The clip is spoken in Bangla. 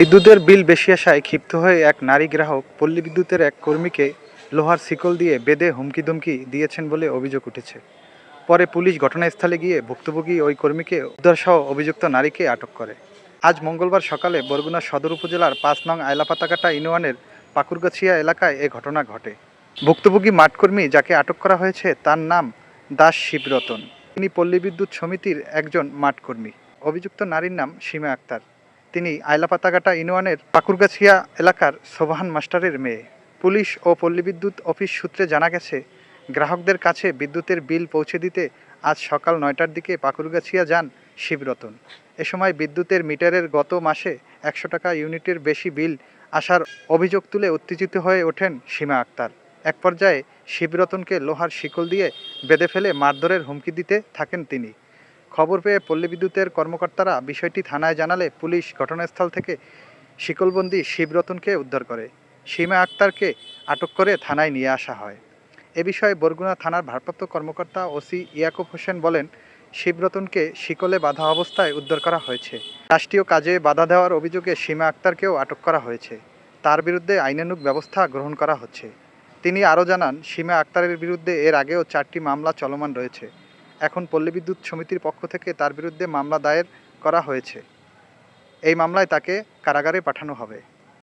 বিদ্যুতের বিল বেশি আসায় ক্ষিপ্ত হয়ে এক নারী গ্রাহক পল্লী বিদ্যুতের এক কর্মীকে লোহার শিকল দিয়ে বেঁধে হুমকি-ধমকি দিয়েছেন বলে অভিযোগ উঠেছে। পরে পুলিশ ঘটনাস্থলে গিয়ে ভুক্তভোগী ওই কর্মীকে উদ্ধারসহ অভিযুক্ত নারীকে আটক করে। আজ মঙ্গলবার সকালে বরগুনা সদর উপজেলার ৫ নং আইলাপাতাকাটা ইউনিয়নের পাকুরগাছিয়া এলাকায় এ ঘটনা ঘটে। ভুক্তভোগী মাঠকর্মী যাকে আটক করা হয়েছে তার নাম দাস শিবরতন। তিনি পল্লী বিদ্যুৎ সমিতির একজন মাঠকর্মী। অভিযুক্ত নারীর নাম সীমা আক্তার। তিনি আইলাপাতাকাটা ইউনিয়নের পাকুরগাছিয়া এলাকার সোবহান মাস্টারের মেয়ে। পুলিশ ও পল্লী বিদ্যুৎ অফিস সূত্রে জানা গেছে, গ্রাহকদের কাছে বিদ্যুতের বিল পৌঁছে দিতে আজ সকাল ৯টার দিকে পাকুরগাছিয়া যান শিবরতন। এ সময় বিদ্যুতের মিটারের গত মাসে ১০০ টাকা ইউনিটের বেশি বিল আসার অভিযোগ তুলে উত্তেজিত হয়ে ওঠেন সীমা আক্তার। এক পর্যায়ে শিবরতনকে লোহার শিকল দিয়ে বেঁধে ফেলে মারধরের হুমকি দিতে থাকেন তিনি। খবর পেয়ে পল্লী বিদ্যুতের কর্মকর্তারা বিষয়টি থানায় জানালে পুলিশ ঘটনাস্থল থেকে শিকলবন্দি শিবরতনকে উদ্ধার করে। সীমা আক্তারকে আটক করে থানায় নিয়ে আসা হয়। এ বিষয়ে বরগুনা থানার ভারপ্রাপ্ত কর্মকর্তা ওসি ইয়াকুব হোসেন বলেন, শিবরতনকে শিকলে বাঁধা অবস্থায় উদ্ধার করা হয়েছে। রাষ্ট্রীয় কাজে বাধা দেওয়ার অভিযোগে সীমা আক্তারকেও আটক করা হয়েছে। তার বিরুদ্ধে আইনানুগ ব্যবস্থা গ্রহণ করা হচ্ছে। তিনি আরও জানান, সীমা আক্তারের বিরুদ্ধে এর আগেও 4টি মামলা চলমান রয়েছে। এখন পল্লী বিদ্যুৎ সমিতির পক্ষ থেকে তার বিরুদ্ধে মামলা দায়ের করা হয়েছে। এই মামলায় তাকে কারাগারে পাঠানো হবে।